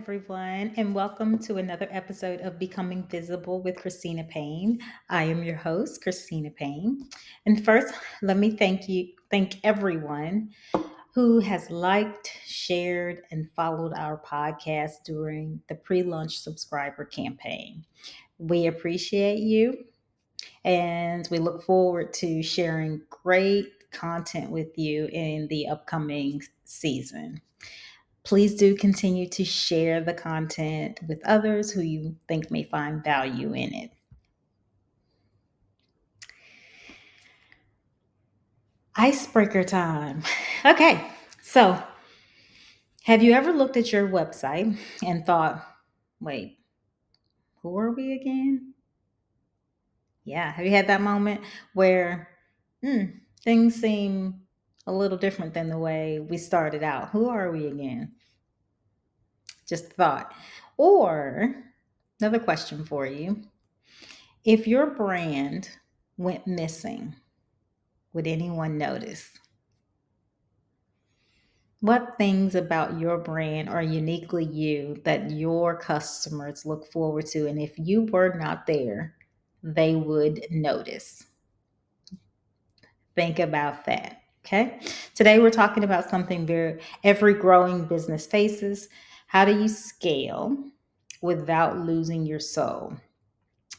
everyone, and welcome to another episode of Becoming Visible with Christina Payne. I am your host, Christina Payne. And first, let me thank everyone who has liked, shared, and followed our podcast during the pre launch subscriber campaign. We appreciate you, and we look forward to sharing great content with you in the upcoming season. Please do continue to share the content with others who you think may find value in it. Icebreaker time. Okay, so have you ever looked at your website and thought, wait, who are we again? Yeah, have you had that moment where hmm, things seem a little different than the way we started out? Who are we again? Just a thought. Or another question for you. If your brand went missing, would anyone notice? What things about your brand are uniquely you that your customers look forward to? And if you were not there, they would notice. Think about that. Okay. Today we're talking about something every growing business faces. How do you scale without losing your soul?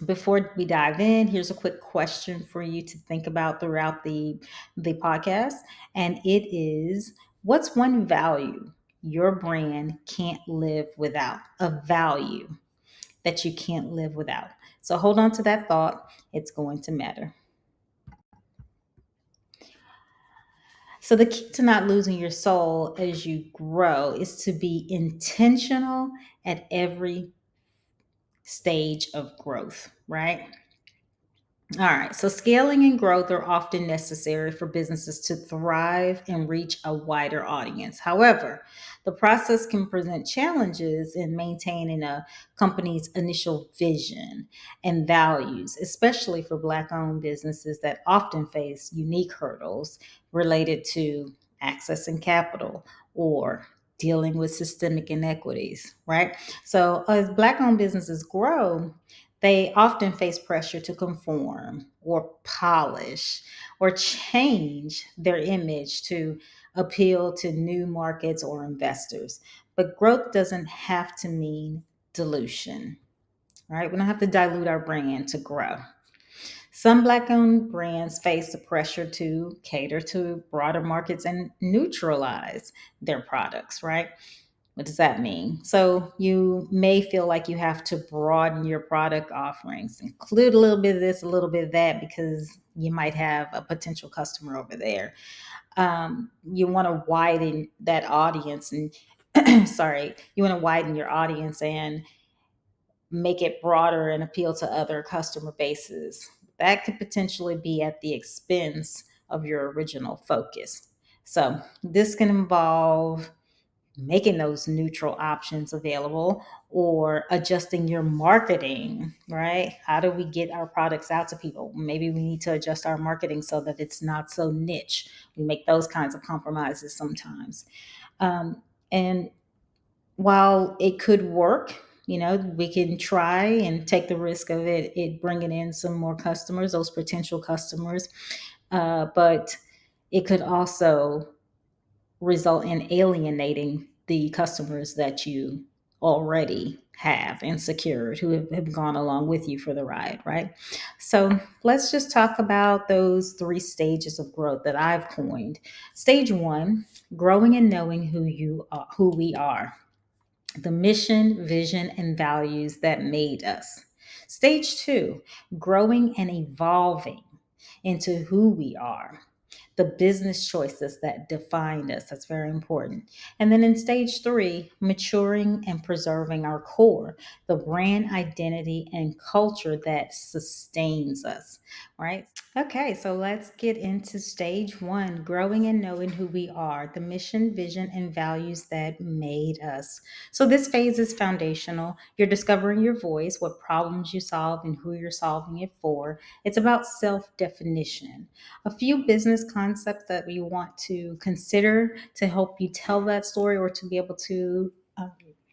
Before we dive in, here's a quick question for you to think about throughout the podcast, and it is: what's one value your brand can't live without? A value that you can't live without. So hold on to that thought. It's going to matter. So the key to not losing your soul as you grow is to be intentional at every stage of growth, right? All right, so scaling and growth are often necessary for businesses to thrive and reach a wider audience. However, the process can present challenges in maintaining a company's initial vision and values, especially for Black owned businesses that often face unique hurdles related to accessing capital or dealing with systemic inequities, right? So, as Black owned businesses grow, they often face pressure to conform or polish or change their image to appeal to new markets or investors. But growth doesn't have to mean dilution, right? We don't have to dilute our brand to grow. Some Black owned brands face the pressure to cater to broader markets and neutralize their products, right? What does that mean? So you may feel like you have to broaden your product offerings, include a little bit of this, a little bit of that, because you might have a potential customer over there. You want to widen that audience and sorry, you want to widen your audience and make it broader and appeal to other customer bases. That could potentially be at the expense of your original focus. So this can involve making those neutral options available or adjusting your marketing, right? How do we get our products out to people? Maybe we need to adjust our marketing so that it's not so niche. We make those kinds of compromises sometimes. And while it could work, we can try and take the risk of it bringing in some more customers, those potential customers. But it could also result in alienating the customers that you already have and secured who have gone along with you for the ride, right? So let's just talk about those three stages of growth that I've coined. Stage one, growing and knowing who we are, the mission, vision, and values that made us. Stage two, growing and evolving into who we are, the business choices that defined us. That's very important. And then in stage three, maturing and preserving our core, the brand identity and culture that sustains us, right? Okay, so let's get into stage one, growing and knowing who we are, the mission, vision, and values that made us. So this phase is foundational. You're discovering your voice, what problems you solve, and who you're solving it for. It's about self definition. A few business concepts that we want to consider to help you tell that story or to be able to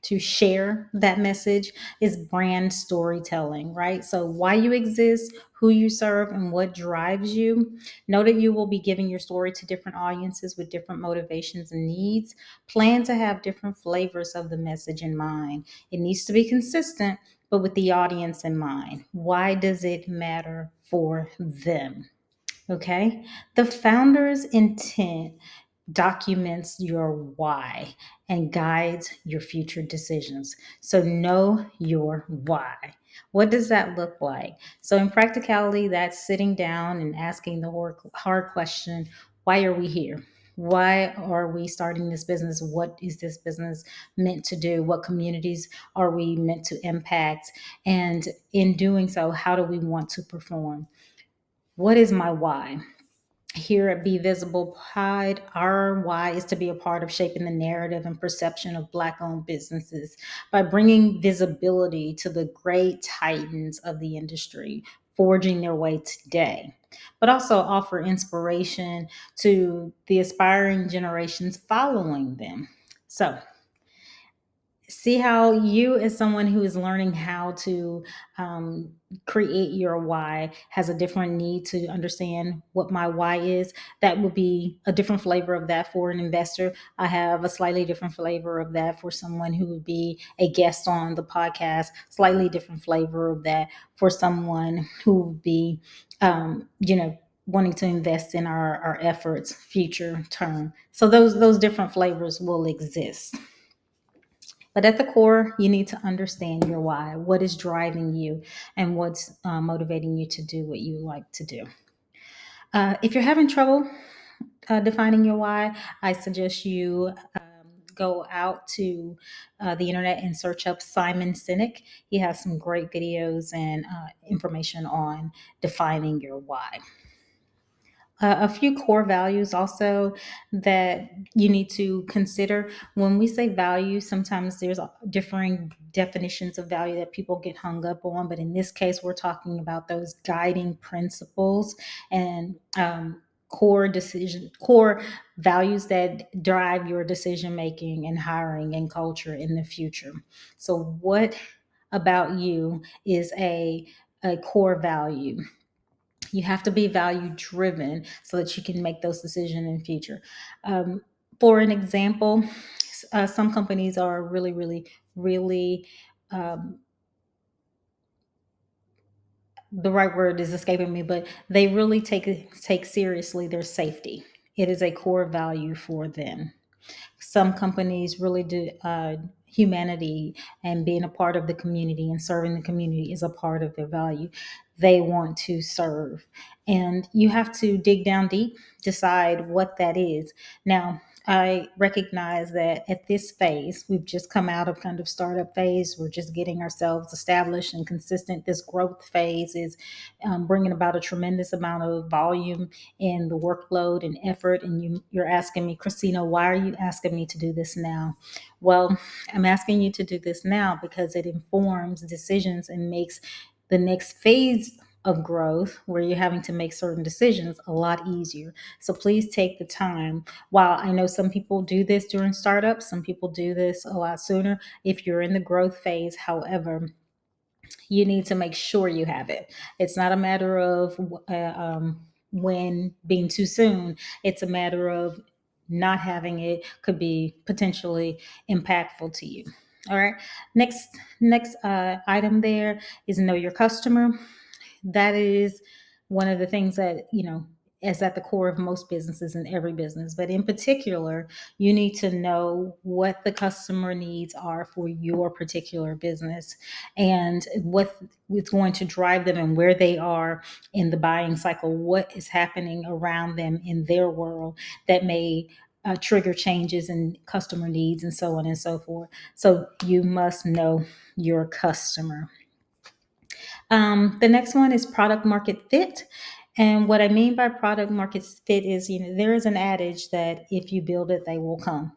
to share that message is brand storytelling, right? So, why you exist, who you serve, and what drives you. Know that you will be giving your story to different audiences with different motivations and needs. Plan to have different flavors of the message in mind. It needs to be consistent, but with the audience in mind. Why does it matter for them? Okay. The founder's intent documents your why and guides your future decisions. So know your why. What does that look like? So, in practicality, that's sitting down and asking the hard question, why are we here? Why are we starting this business? What is this business meant to do? What communities are we meant to impact? And in doing so, how do we want to perform? What is my why? Here at Be Visible Pride, our why is to be a part of shaping the narrative and perception of Black owned businesses by bringing visibility to the great titans of the industry, forging their way today, but also offer inspiration to the aspiring generations following them. So, see how you, as someone who is learning how to create your why, has a different need to understand what my why is. That would be a different flavor of that for an investor. I have a slightly different flavor of that for someone who would be a guest on the podcast, slightly different flavor of that for someone who would be wanting to invest in our efforts future term. So those different flavors will exist. But at the core, you need to understand your why, what is driving you, and what's motivating you to do what you like to do. If you're having trouble defining your why, I suggest you go out to the internet and search up Simon Sinek. He has some great videos and information on defining your why. A few core values also that you need to consider. When we say value, sometimes there's differing definitions of value that people get hung up on, but in this case we're talking about those guiding principles and core values that drive your decision making and hiring and culture in the future. So what about you is a core value? You have to be value driven so that you can make those decisions in the future. For an example, some companies are really um, the right word is escaping me, but they really take seriously their safety. It is a core value for them. Some companies really do humanity and being a part of the community and serving the community is a part of their value. They want to serve, and you have to dig down deep, decide what that is. Now, I recognize that at this phase, we've just come out of kind of startup phase. We're just getting ourselves established and consistent. This growth phase is bringing about a tremendous amount of volume in the workload and effort. And you're asking me, Christina, why are you asking me to do this now? Well, I'm asking you to do this now because it informs decisions and makes the next phase of growth where you're having to make certain decisions a lot easier. So please take the time. While I know some people do this during startups, some people do this a lot sooner. If you're in the growth phase, however, you need to make sure you have it. It's not a matter of when being too soon. It's a matter of not having it could be potentially impactful to you. All right. Next item there is know your customer. That is one of the things that is at the core of most businesses and every business, but in particular you need to know what the customer needs are for your particular business and what is going to drive them and where they are in the buying cycle, what is happening around them in their world that may trigger changes in customer needs and so on and so forth. So you must know your customer. The next one is product market fit. And what I mean by product market fit is, there is an adage that if you build it, they will come.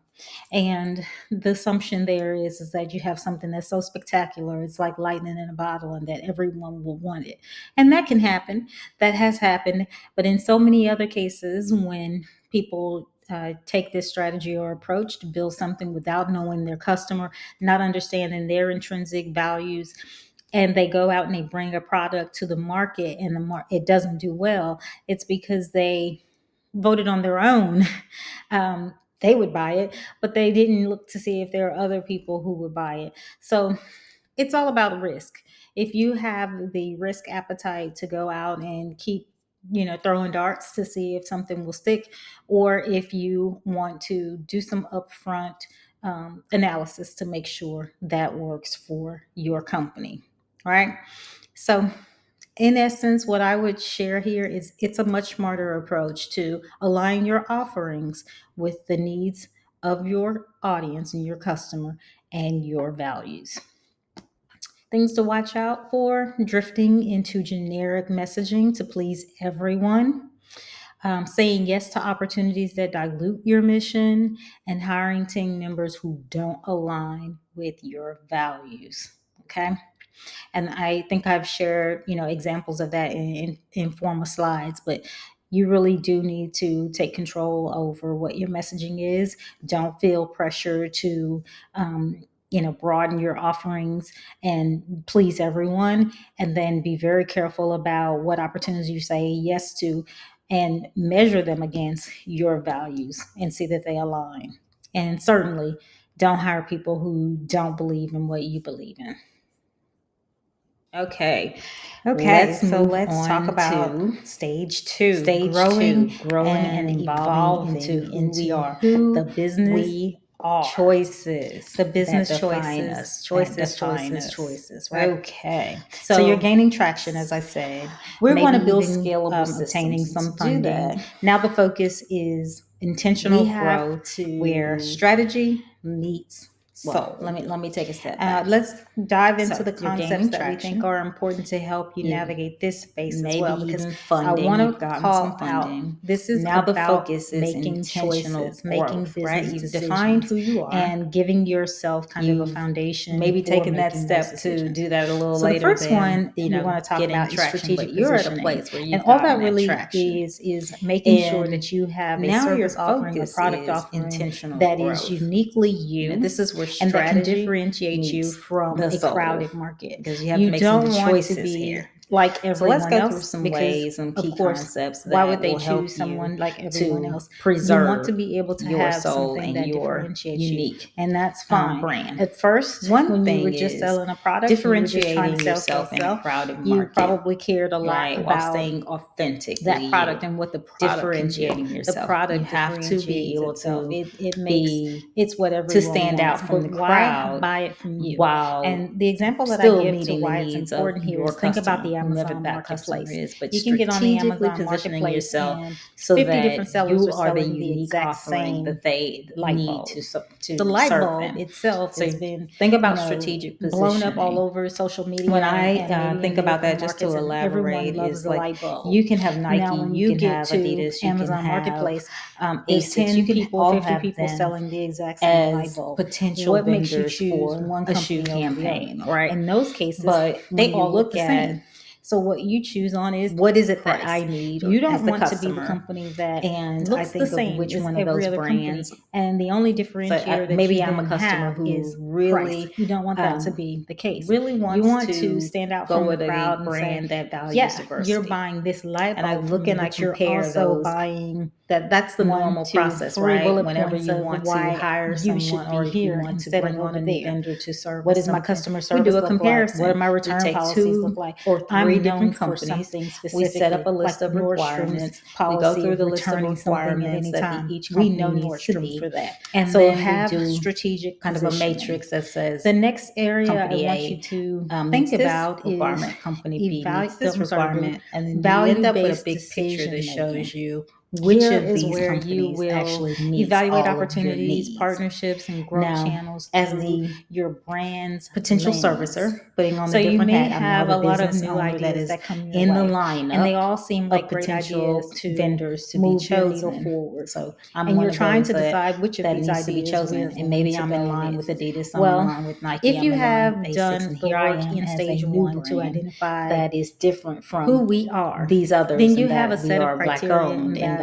And the assumption there is that you have something that's so spectacular, it's like lightning in a bottle, and that everyone will want it. And that can happen. That has happened. But in so many other cases, when people take this strategy or approach to build something without knowing their customer, not understanding their intrinsic values, and they go out and they bring a product to the market and it doesn't do well, it's because they voted on their own. They would buy it, but they didn't look to see if there are other people who would buy it. So it's all about risk. If you have the risk appetite to go out and keep, throwing darts to see if something will stick, or if you want to do some upfront analysis to make sure that works for your company, right? So in essence, what I would share here is it's a much smarter approach to align your offerings with the needs of your audience and your customer and your values. Things to watch out for: drifting into generic messaging to please everyone, saying yes to opportunities that dilute your mission, and hiring team members who don't align with your values. Okay. And I think I've shared, examples of that in form of slides, but you really do need to take control over what your messaging is. Don't feel pressure to, broaden your offerings and please everyone. And then be very careful about what opportunities you say yes to, and measure them against your values and see that they align. And certainly don't hire people who don't believe in what you believe in. Okay, let's talk about stage two, growing and evolving into who we are, the business choices, choices, right? Okay. So you're gaining traction, as I said. We're going to build even, scalable systems obtaining some to do funding. that. Now the focus is intentional We have growth, to- where strategy meets soul. Let me take a step back. Let's dive into So, the you're concepts gaining that we think traction. are important to help you navigate this space as Maybe well. Because even funding. I want You've to gotten call some funding. out, this is Now the about focus is making intentional choices, making growth, business right? You've decisions, defined who you are. and giving yourself kind of a You've foundation. maybe for taking that making step those to decisions. do that a little So later. the first than, one we want to talk getting about is traction, strategic but you're at a positioning. place where you've And all that gotten that really traction. is making sure And that you have a now your service offering, a focus product is offering intentional that growth. is uniquely you, This is where and that can strategy differentiate you meets from the a soul, crowded market. because you have to make don't some want to choices be here. like So everyone let's go else, through some because ways and of key course, concepts why that would they will help choose someone you like everyone to else? preserve You want to be able to your have soul something and that your differentiates unique you, and that's fine. brand. At first, One when you thing were just is selling a product, you were just trying to differentiating sell, yourself in a crowded you market, probably cared a lot right? While about staying authentically that product you. and what the product can do. Differentiating The yourself. product You have to be differentiates able itself. to It makes be it's what to everyone stand out wants, from but the why crowd buy it from you? while And the example that I still give to meeting the why it's needs of important here your is think about the customer, whomever Amazon that customer marketplace. is, but You can get on the strategically Amazon positioning marketplace yourself and so 50 that different sellers you are are the selling the unique exact offering same that they light need bulb. to The light serve bulb them. itself So has been, think about strategic blown up all positioning. over social media. When and I maybe think in about that, European just to markets, and everyone elaborate, loves is the like light bulb. you can have Nike, Now, when you can get have to Adidas, you Amazon can have Marketplace, there's Asics. 10 You can people, all 50 have people them selling the exact same light as bulb. potential What makes you vendors choose for one a shoe company over the other? campaign, right? In those cases, But when they you all look look the at same. So what you choose on is what is it price. that I need You as don't the want to be the customer, company that and looks I think the same of which as one of every those other brands. company, and the only So differentiator that maybe you I'm a then customer have who is really price. You don't want that to be the case. really wants You want to stand out go from the with a crowd and brand say, that values yeah, diversity. you're buying this light And I bulb look from me, and I but you're compare also those. buying That's the 1, normal 2, process, 3 right? bullet Whenever points you of want to why hire you should someone, be or if you here want to instead bring of on over a new there. vendor to service What does my something, customer we service do a look like? comparison. What do my We return take policies 2 look like? or 3 I'm known different for companies. something We set up specifically, a list like of Nordstrom's requirements. We go policy through of the list of returning something at requirements any that time. each We company know needs to Nordstrom's meet. for that. And So then we have do strategic kind of a positioning. matrix that says The next area I company want A you to meets think this about is requirement, company B meets this requirement, and then you end up with a value-based big picture that decision making. shows you which Here of is these where you companies will actually meets evaluate all of your opportunities, needs. partnerships, and growth Now, channels as through the your brand's potential lens. servicer, putting on So the you different may hat, I'm now have the a lot of business new owner that ideas is that come your in the way, lineup and they all seem like of great potential ideas to vendors to be move your needle chosen. forward. So I'm And one you're of trying those to decide which of that these needs to be ideas chosen. we're And going maybe to I'm in go line with. with Adidas, I'm in Well, line with Nike, if I'm you in line have with Asics, done and the here I work am in as a stage new 1 to brand identify that is different who from we are, these others, then and you have a that we set of are Black criteria owned, and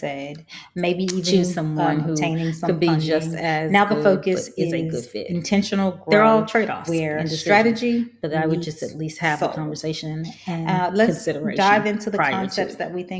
said, maybe choose even someone who obtaining some could be funding. just as Now the good, focus but is a good is fit. intentional growth. They're all trade-offs where and decisions, strategy but I would just meets at least have soul. the conversation and Let's consideration dive into the prior concepts to. that we think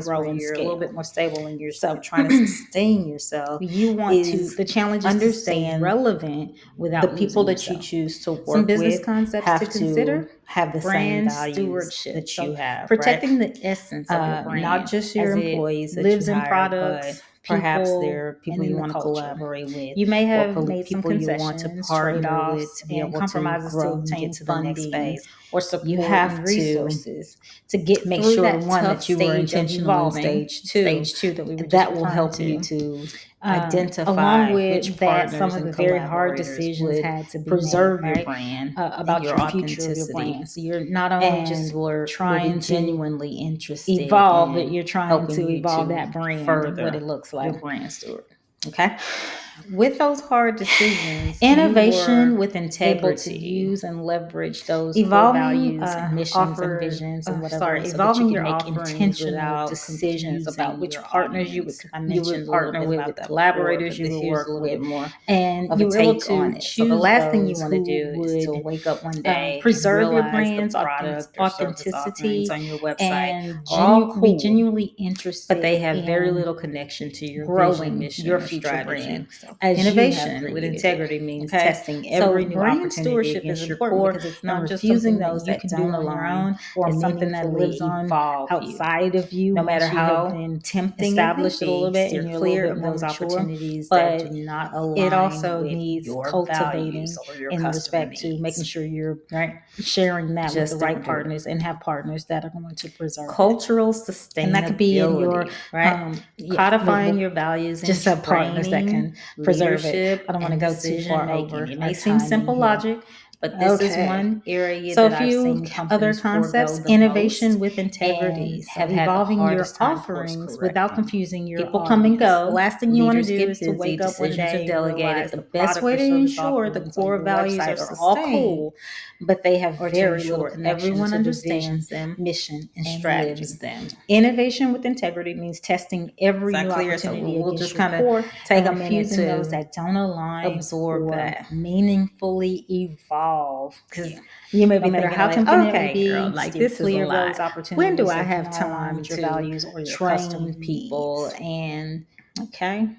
place grow where and you're a little scale. bit more stable and you're So trying to sustain yourself, you want to, is the challenge is to stay understand relevant the without people losing that you yourself. choose to Some work business with concepts to have to consider: have the same brand values stewardship. that you So have, right? protecting the essence of your Not brand just your as it employees that you lives in hire, but products, perhaps people, there are and people in you the want to culture. collaborate with, You may or have made some people you want to concessions, partner with trade-offs, to be and able to compromises to grow and get obtain to the next funding phase. or You support and have to resources to get make through sure, that one, tough that you were stage of intentional in evolving, stage two. stage 2 that we were just That will referring help you to. to identify along with which that, some partners of and the very hard collaborators decisions would had to be preserve made, your right? brand About and your your future of your authenticity, brand. So you're not only and just will be trying to genuinely interested evolve, but in you're trying helping to you evolve to that brand, further what it looks like. your brand steward. Okay. With those hard decisions, Innovation with able to integrity. use and leverage those Evolving core values, missions, and visions, and whatever else, so that evolving you your can make offerings intentional without decisions about confusing which your partners audience. I you would mentioned a little partner bit with about that collaborators before, you but would here's a work little with, bit more and of a you were able take on to it. So the choose last thing you those want to who do is to would wake up one day and preserve your realize the brand's product or service offerings authenticity on your website and are all be cool, genuinely interested, but they have very in little connection to your vision, growing mission, your or future strategy. brand as you have Innovation with created it. integrity means Okay, testing so every new brand opportunity stewardship is against your important core because it's and not just refusing something that those you that can do don't on your align own or or something that meaningfully lives on evolve you. outside of you. No matter once you have how been tempting established it a may little be, bit steer and you're a little clear bit of more those mature, opportunities that do but not it align also with needs your cultivating values or your in customer respect to making needs. sure you're Right? sharing that with the Just right don't do it. partners and have partners that are going to preserve it. Cultural And that could be in your sustainability, right? Codifying your values in just have partners that training, can preserve it. leadership, I don't want to and go too decision far making. over It our may seem timing simple here. logic, but this is one area So that a I've few seen other companies concepts: forego the innovation most with integrity, and so have had the evolving your hardest time course offerings without correcting. confusing your People come and audience. go. The last thing you want to Leaders do get is to busy. wake up one Decisions are day and delegated. realize The the best product way or to service ensure the offerings on core your values are website are all sustained, cool, but they have or to very little ensure connection everyone to the vision, understands them mission, and and strategy. lives them. Innovation with integrity means testing every Is that new clear? So opportunity we'll against just your kind of core take and a minute refusing those to that don't align absorb or that. meaningfully evolve. Because Yeah. you may No be matter thinking how like, tempting it may okay, girl, be, like steer this is a clear of lot. those When do opportunities I that do have not align time with your to values or your customer train people needs. and okay,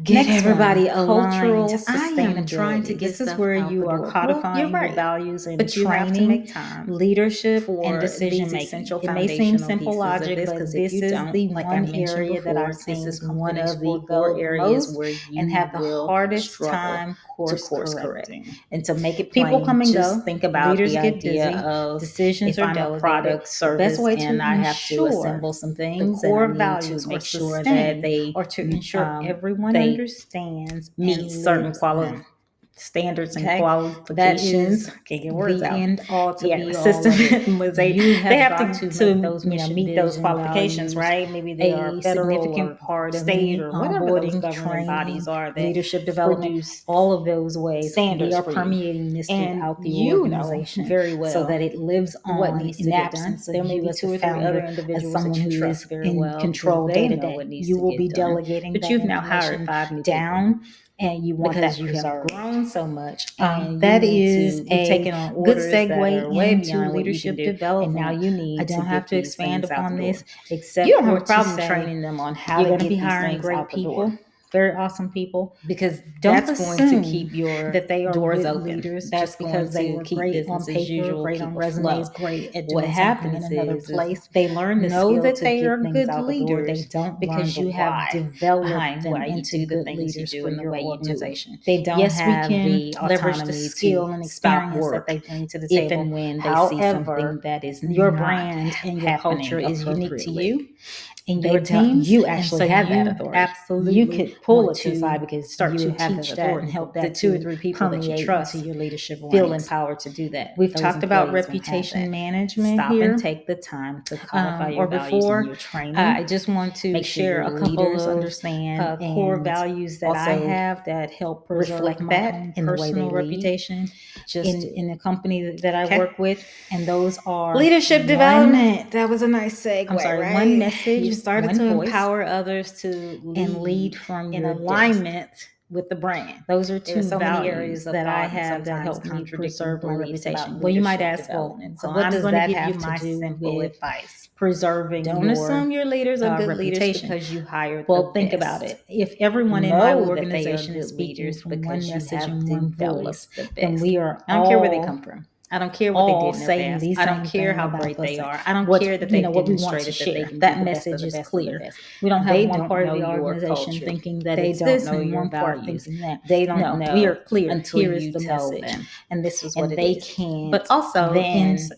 Get next everybody one, aligned. cultural I am trying to sustainability. get This is stuff where out the you are door. Well, you're codifying your right, values and but you have to training, make time leadership, and for decision these making. essential It may seem foundational simple pieces of logic, this, but because if this you is the don't, like I one mentioned area that before, I've this seen is one companies of the forego core the areas most where and you have the will hardest struggle time to course course correct. correcting. And to make it People plain, come and just go, think about leaders the get idea busy, of, decisions if are I'm a delegated. product, The best service, way to and I have to ensure assemble some the things, and I core need to values are make sure that sustained they or to ensure everyone they understands meet and certain lives them. standards and Okay, that qualifications. is I can't get words the out. end all to Yeah, be all systems of it. they You they have have got to to make those mission, meet those vision, qualifications, values right? Maybe they are a federal significant or part of state me. or whatever those Onboarding, governing bodies training, are that leadership development, produce all of those ways. We standards are for you. permeating this And throughout the you know organization very so well that it lives what on needs to in get done. absence of There may you be as the 2 or 3 other founder, as individuals that someone you who trust is very in well because control they day to know day. what needs You to will be get done. delegating But that you've now hired information 5 new people down, and you want because that you have preserved. grown so much, and you That need is to, you've a taken on good orders that segue are way into beyond what you can leadership do, and now development. you I need to don't have get to these expand things out the upon door. this You except don't have for a to problem say training them on how you're to going to get be these hiring things great out the door, people, very awesome people. because Don't that's going to assume keep your that they are doors good open. leaders That's just going because they to were keep great on business as paper, usual, great keep on a flow. resumes, great at What doing something in happens another is place. they learn the Know skill that to they are get things good out the leaders doors because because you you have have developed behind them why you into do the good things you leaders do for and the your way you do it. organization. They don't Yes, we have can the leverage the autonomy to skill and stop experience that work they bring to the if table. and when they see something However, that is your not brand and your culture happening is unique to appropriately. you and They your don't, teams, you and actually so have that you authority. You absolutely could pull want it to the side to because start you to have that teach that and authority. help But the that 2 or to 3 people that you permeate into trust your leadership feel ranks. empowered to do that. We've Those talked about employees won't have reputation that. management Stop and here, take the time to codify your or values in before. your I training. just want to Make sure share your a couple leaders of understand core and values that I also have that help preserve reflect my that own in the way they personal lead. reputation Just in a company that I okay. work with. And those are Leadership development. That was a nice segue, one right? message, You've started one to voice, empower others to and lead lead from in your desk. alignment with the brand. Those are There are 2 so many values areas of that I thought and have that sometimes help me contradicting preserve my beliefs about reputation. Well, you might leadership ask, well, development. So what I'm does going to that give you have to my do simple with advice. preserving Don't your assume your leaders are good leaders reputation? because you hired the Well, think about best. it. If everyone in my Know that they are organization is good speaking leaders from one because you message have and one voice, developed the then best. we are I don't care where they come all from. I don't care what they did in their saying past. these I don't same care thing how about great us they and are. I don't what care that you they've know what we want to demonstrated that they share. can That be the best of message the is best of the clear. best. We don't have They one don't part of know the your organization culture. thinking that They it's don't this know and your one part values. thinking that. They don't No, know we are clear. until Here is you the tell message, them. and this is what And it they is. can't But also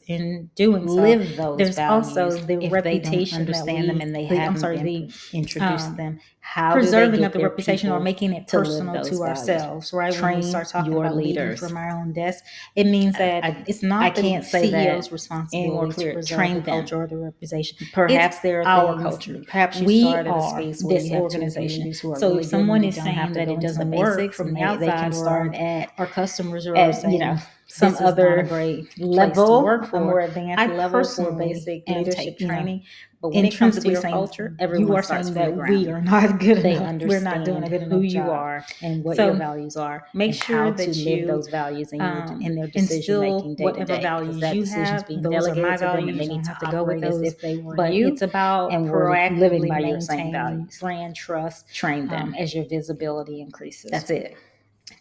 in doing so, live those there's values also the if they don't reputation that understand them and they haven't been introduced to them. How do they preserving get of the their reputation or people making it to live personal those to values? ourselves, right? When we Train start talking your about leading leaders. from our own desk, it means that it's I not the can't say CEO's that any more responsibility to clear. preserve Train the them. culture or the reputation. Perhaps It's there are our things. culture. Perhaps you We start at a are space where this you have 2 or 3 organization. leaders who are So really if good and someone you is don't have saying to that go it into the doesn't work basics from from the they can outside start world, at our customers are saying some this is not other a great place to level, work a for. more advanced I level for personally basic am leadership training. but when it comes to Intrinsically your saying culture, you everyone are starts saying from the that we ground. are not good They enough. We're not doing a good who enough you job are, and what so your values are, make and sure how to that live you those values in their decision instill making day to whatever day. Because values that you decision is have. being Those are my delegated to them, and values. they You need don't to have to go with operate as those. if they were But you. it's about And we're living proactively by your same maintaining values. brand trust Train them. as your visibility increases. That's it.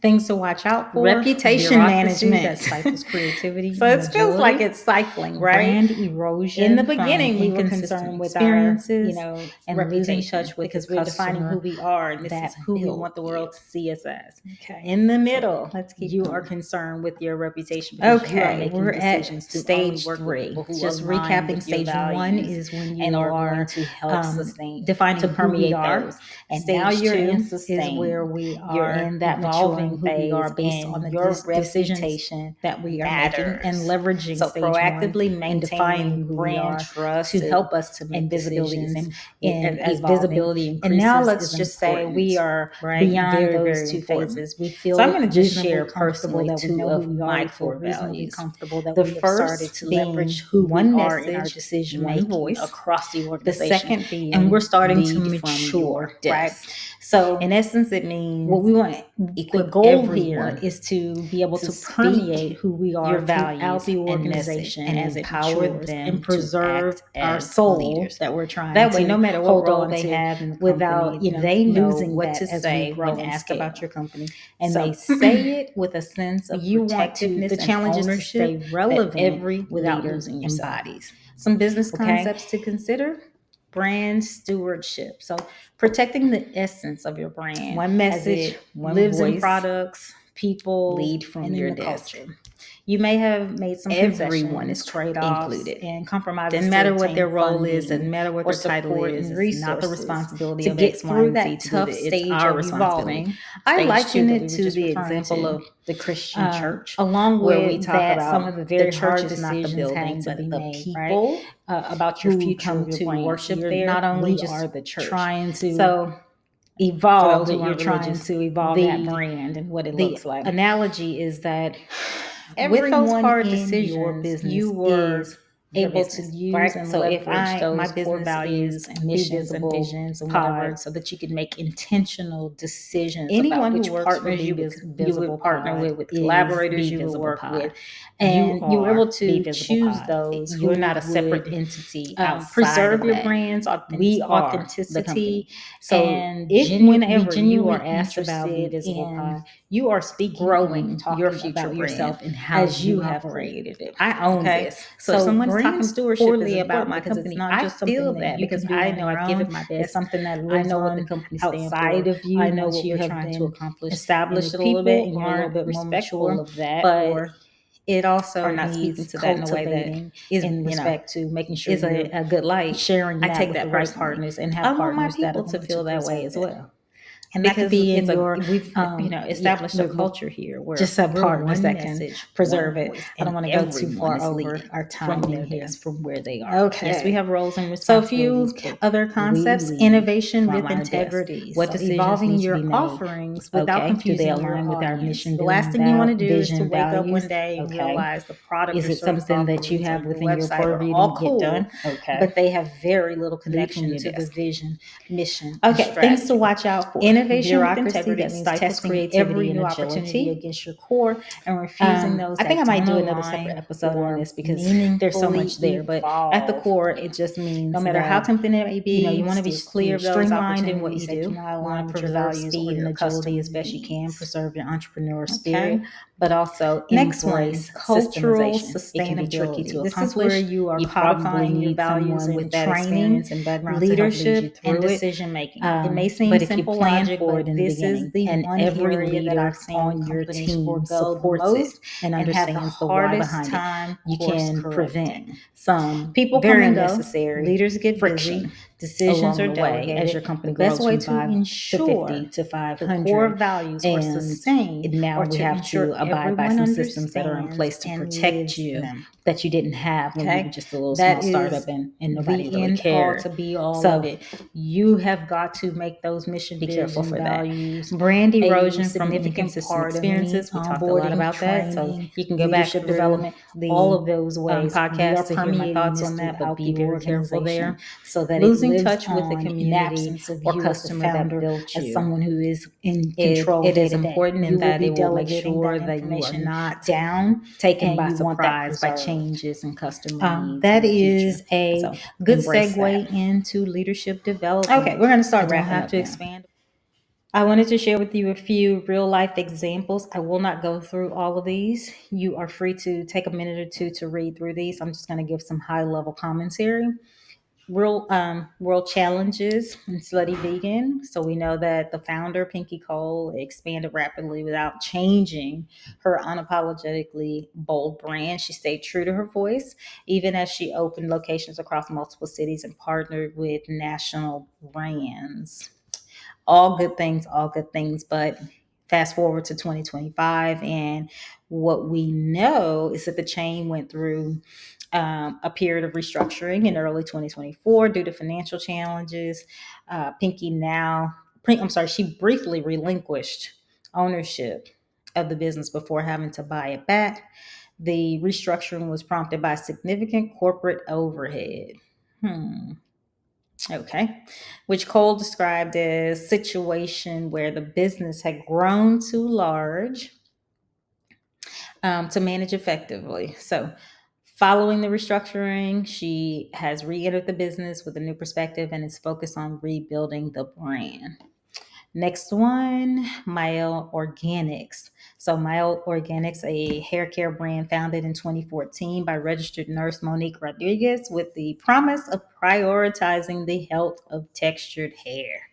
Things to watch out for: Reputation management that stifles creativity. So and it feels like agility. it's cycling, right? Brand erosion. In the beginning, we were inconsistent concerned with our, experiences, and losing reputation, touch with because the we're defining who customer we are, and this is that who we built want the you. world to see us as. Okay. In the So middle, let's keep you going. are concerned with your reputation because you are Okay, making we're decisions at to only stage work with 3. people who Just align recapping, with your stage 1 values is when and you are are going to help sustain, defining to who we permeate are, those. and Stage now you're 2 in is sustain. where we You're are in that evolving maturing who we phase, are based on and the your decisions reputation that we are matters. making and leveraging So stage 1 proactively and defining maintaining who we brand are trust to help us to make and visibility decisions in as evolving. visibility increases. And now let's is just say important, we are right? beyond Very, those very 2 important. phases. We feel So I'm going to just reasonably share comfortable personally that we 2 know of who we are. my We feel core reasonably values. comfortable that The we have started first to being leverage who we one are in our message, decision one making voice. across the The organization. second being, and we're starting to lead from your mature, right? desk. So In essence, it means what we want, the goal here is to be able to permeate who we are your throughout values the and organization and and empower empower them them to preserve act our as soul leaders. that we're trying That way, to no matter what hold role on they to have in the without company, they know losing what that to as we say grow when and asked scale. about your company, and So, they say it with a sense of you want protectiveness the and challenges to ownership stay relevant that every without leader losing yourself. embodies. Some business Okay? concepts to consider: brand stewardship. So protecting the essence of your brand. One message, as it one lives voice, in products, people, lead from and your in the desk. culture. You may have made some Everyone concessions, is trade-offs, included. and compromises. Doesn't matter what their obtain role is, funding doesn't matter what or their title support is. and It's not the resources responsibility to of get X, Y, through and Z that to do tough that. It's stage our of responsibility. evolving. I Stage 2 liken that it we were to just the referring example to, of the Christian church, along where with we talk that, about some of the the very church hard is not the decisions had building, to but be the made, right? people About your who future come of your to brand. worship You're there. not only We just are the church. trying to So for evolve, those who but you're aren't trying religious, to evolve that brand and what it the looks like. analogy is that with those Everyone hard in your decisions, business you were is able to use right? and So if leverage my those core business values is and Be missions and Visible visions and whatever, Pod, so that you can make intentional decisions anyone about who which works for partners Be you would Visible partner Pod with is collaborators Be you would Visible work Pod. with, and you were able Be to Visible choose Pod. those You're who not a separate would entity outside preserve of your that. brand's We are the authenticity company. So and if be whenever you genuinely are asked about Be interested Visible in Pod, you are speaking growing on talking your future about brand yourself and how as you you have operate. created it. I own Okay, this. so if someone's brand talking stewardship is poorly about important my because it's company, not I just feel something that that you because can do I on know your I've given own. my It's best. something that I lives know what on the company stands outside for. of you I know once what you we have have been accomplished. established And a if little bit and people you're a little aren't bit more mature respectful of that, but or it also are not speaking needs to that in a way that cultivating is in respect to making sure is you're a good light. sharing I that take with the that right personally. partners and have I want my partners that are people to going to feel that way preserve as it. well. And that could Because be in your we've established a we're culture here where just have we're partners one that can message, preserve one it. voice, I don't and want to go too everyone far is over leading our from time in their here desk. from where they are. Okay. Yes, we have roles and So a few responsibilities. But other concepts: lead innovation from with our integrity. desk. What So decisions evolving need to your be made? offerings without Okay, do they confusing your align with our audience. mission, The last thing you want to do is to vision, wake up values? one day and Okay. realize the product Is or it service something that you offerings or have your within your website are purview all to get cool, done? Okay. but they have very little Lead from connection your to the desk. vision, mission, and Okay, things to strategy. watch out for. Innovation innovation with bureaucracy, integrity that means stifles testing every creativity and new agility opportunity against your core and refusing those I think I that might don't do another separate align episode on or this because there's so meaningfully much there. But at the evolve. core, it just No means matter how that, tempting it may you be, want to be steer clear clear of those streamlined in what opportunities you that do do. not You want align to with your preserve values or speed and your agility customer as best you can, needs. preserve your entrepreneur spirit, Okay. but also Next one, embrace cultural systemization. It can be tricky sustainability. to This is where accomplish. you are You probably codifying your need values someone in with that training, experience and background to help lead you leadership, and through it. decision making. It may seem But if you simple plan logic, for it but in the this is beginning the and one every area that leader I've seen on your companies team forego the supports it most and and have the understands the why hardest behind it, time you course can prevent correcting. some People come very and go, unnecessary leaders get busy, friction decisions along are the way as delegated. your The company best grows way from to 5 to 50 ensure to the core 500. values are And sustained now or we to have to ensure abide by everyone some systems that are in understands place to and protect lives you them. that you didn't have when you were Okay, just a little small that startup is and nobody the really end all to cared. be all of So it. You have got to make those mission, be careful vision, for that. values Brand a erosion from significant inconsistent part of any experiences. We talked a lot onboarding, about that. So training, you can go back leadership through development, the all of those ways. We are podcast to hear my permeating thoughts this on that, but throughout be the very careful organization. there so that it Losing lives touch with the on in community absence of or you as the customer that founder, built as you. someone who is in It, control it day is to day. important in You will that be it will make delegating sure that that you are information not down taken and by you want that surprise by preserved. changes in customer needs in That the future. is a So, good embrace that. segue into leadership Okay, development. we're going to I start don't wrapping have up to now. expand. I wanted to share with you a few real life examples. I will not go through all of these. You are free to take a minute or two to read through these. I'm just going to give some high level commentary. Real world challenges in Slutty Vegan. So we know that the founder, Pinky Cole, expanded rapidly without changing her unapologetically bold brand. She stayed true to her voice, even as she opened locations across multiple cities and partnered with national brands. All good things, all good things. But fast forward to 2025, and what we know is that the chain went through a period of restructuring in early 2024 due to financial challenges. Pinky now, I'm sorry, she briefly relinquished ownership of the business before having to buy it back. The restructuring was prompted by significant corporate overhead. Okay, which Cole described as situation where the business had grown too large to manage effectively. So, following the restructuring, she has re-entered the business with a new perspective and is focused on rebuilding the brand. Next one, Mael Organics. So Mael Organics, a hair care brand founded in 2014 by registered nurse Monique Rodriguez with the promise of prioritizing the health of textured hair.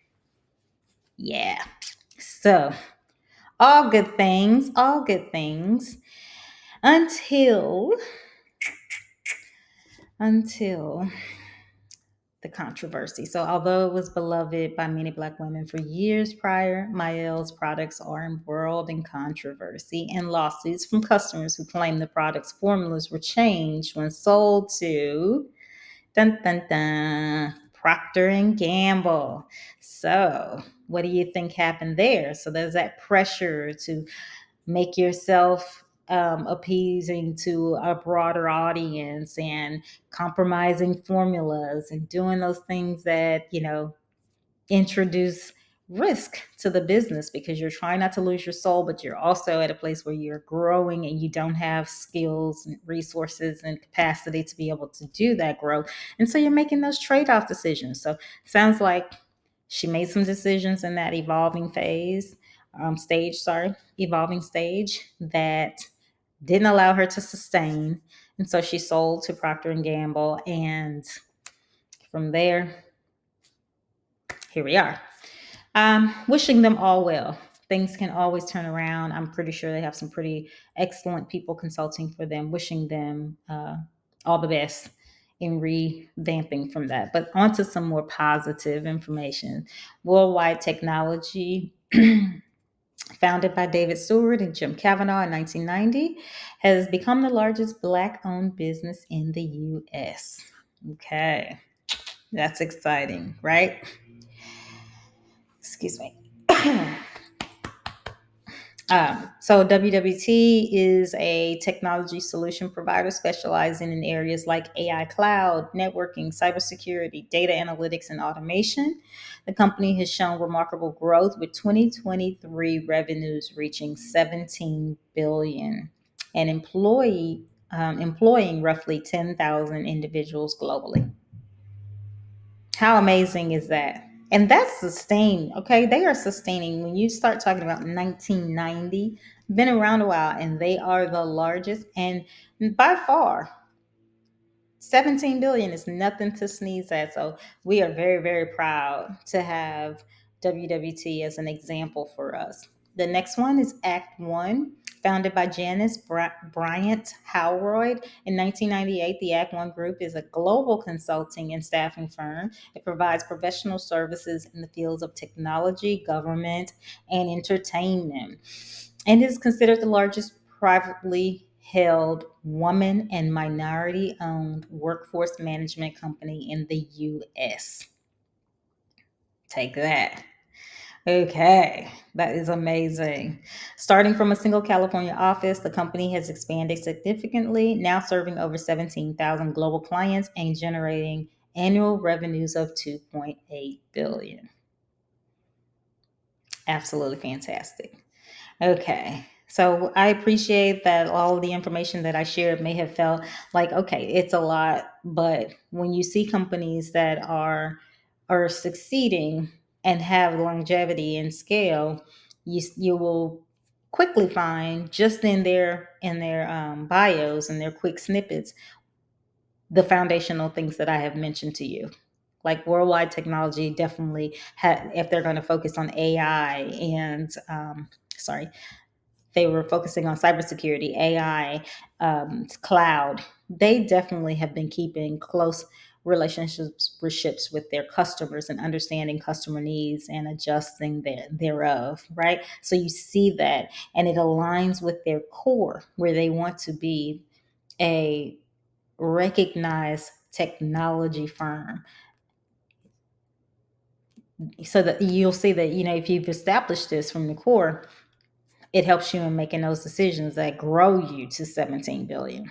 Yeah. So all good things until until the controversy. So, although it was beloved by many Black women for years prior, Mael's products are embroiled in controversy and lawsuits from customers who claim the product's formulas were changed when sold to dun dun dun Procter and Gamble. So, what do you think happened there? So, there's that pressure to make yourself appeasing to a broader audience and compromising formulas and doing those things that, introduce risk to the business because you're trying not to lose your soul, but you're also at a place where you're growing and you don't have skills and resources and capacity to be able to do that growth. And so you're making those trade-off decisions. So sounds like she made some decisions in that evolving stage that didn't allow her to sustain. And so she sold to Procter and Gamble. And from there, here we are. Wishing them all well. Things can always turn around. I'm pretty sure they have some pretty excellent people consulting for them, wishing them all the best in revamping from that. But onto some more positive information. Worldwide Technology, founded by David Stewart and Jim Kavanaugh in 1990, has become the largest Black owned business in the US. Okay, that's exciting, right? Excuse me. So WWT is a technology solution provider specializing in areas like AI, cloud, networking, cybersecurity, data analytics, and automation. The company has shown remarkable growth with 2023 revenues reaching 17 billion and employing roughly 10,000 individuals globally. How amazing is that? And that's sustained. Okay, they are sustaining. When you start talking about 1990, been around a while, and they are the largest, and by far 17 billion is nothing to sneeze at. So we are very, very proud to have WWT as an example for us. The next one is Act One, founded by Janice Bryant Howroyd in 1998. The Act One Group is a global consulting and staffing firm. It provides professional services in the fields of technology, government, and entertainment, and is considered the largest privately held woman and minority owned workforce management company in the US. Take that. Okay, that is amazing. Starting from a single California office, the company has expanded significantly, now serving over 17,000 global clients and generating annual revenues of 2.8 billion. Absolutely fantastic. Okay. So I appreciate that all of the information that I shared may have felt like, okay, it's a lot, but when you see companies that are succeeding and have longevity and scale, you will quickly find just in their bios and their quick snippets the foundational things that I have mentioned to you. Like worldwide technology, definitely, if they're going to focus on AI and sorry, they were focusing on cybersecurity, AI, cloud. They definitely have been keeping close relationships with their customers and understanding customer needs and adjusting thereof, right? So you see that, and it aligns with their core where they want to be a recognized technology firm. So that you'll see that, if you've established this from the core, it helps you in making those decisions that grow you to 17 billion.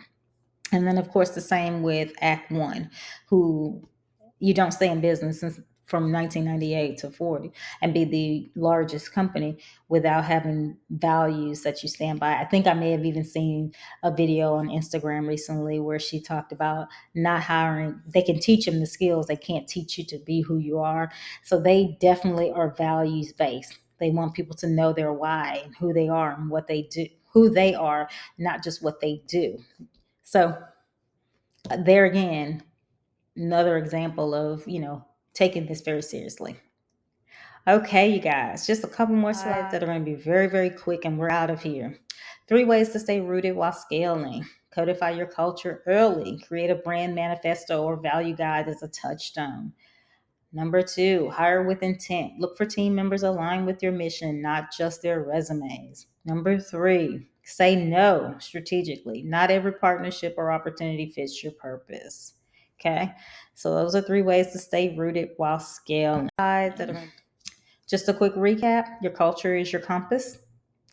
And then, of course, the same with Act One, who you don't stay in business from 1998 to 40 and be the largest company without having values that you stand by. I think I may have even seen a video on Instagram recently where she talked about not hiring. They can teach them the skills, they can't teach you to be who you are. So they definitely are values based. They want people to know their why and who they are and what they do, who they are, not just what they do. So there again, another example of, taking this very seriously. Okay, you guys, just a couple more slides that are going to be very, very quick and we're out of here. 3 ways to stay rooted while scaling. Codify your culture early. Create a brand manifesto or value guide as a touchstone. Number 2, hire with intent. Look for team members aligned with your mission, not just their resumes. Number 3, say no strategically. Not every partnership or opportunity fits your purpose. Okay, so those are 3 ways to stay rooted while scaling. Just a quick recap: your culture is your compass.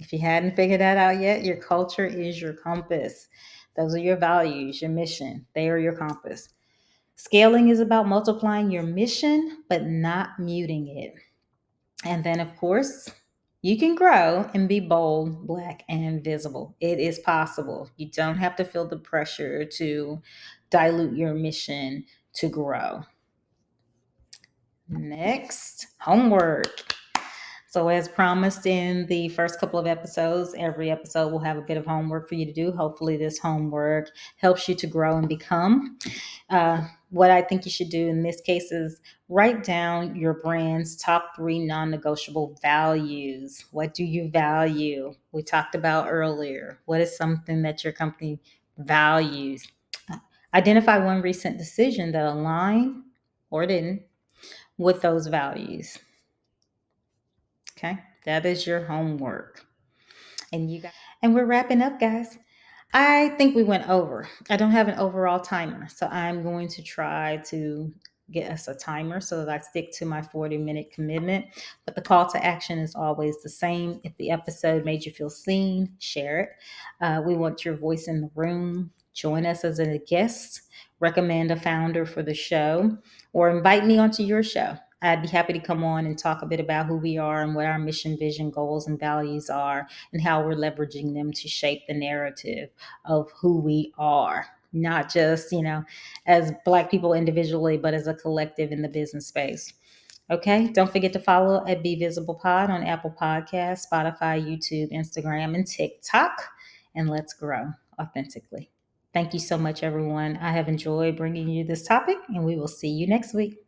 If you hadn't figured that out yet, your culture is your compass. Those are your values, your mission. They are your compass. Scaling is about multiplying your mission, but not muting it. And then, of course, you can grow and be bold, black, and visible. It is possible. You don't have to feel the pressure to dilute your mission to grow. Next, homework. So, as promised in the first couple of episodes, every episode will have a bit of homework for you to do. Hopefully, this homework helps you to grow and become. What I think you should do in this case is write down your brand's top 3 non negotiable values. What do you value? We talked about earlier. What is something that your company values? Identify one recent decision that aligned or didn't with those values. Okay, that is your homework. And we're wrapping up, guys. I think we went over. I don't have an overall timer, so I'm going to try to get us a timer so that I stick to my 40-minute commitment. But the call to action is always the same. If the episode made you feel seen, share it. We want your voice in the room. Join us as a guest, recommend a founder for the show, or invite me onto your show. I'd be happy to come on and talk a bit about who we are and what our mission, vision, goals, and values are, and how we're leveraging them to shape the narrative of who we are, not just, as Black people individually, but as a collective in the business space. Okay, don't forget to follow at Be Visible Pod on Apple Podcasts, Spotify, YouTube, Instagram, and TikTok. And let's grow authentically. Thank you so much, everyone. I have enjoyed bringing you this topic, and we will see you next week.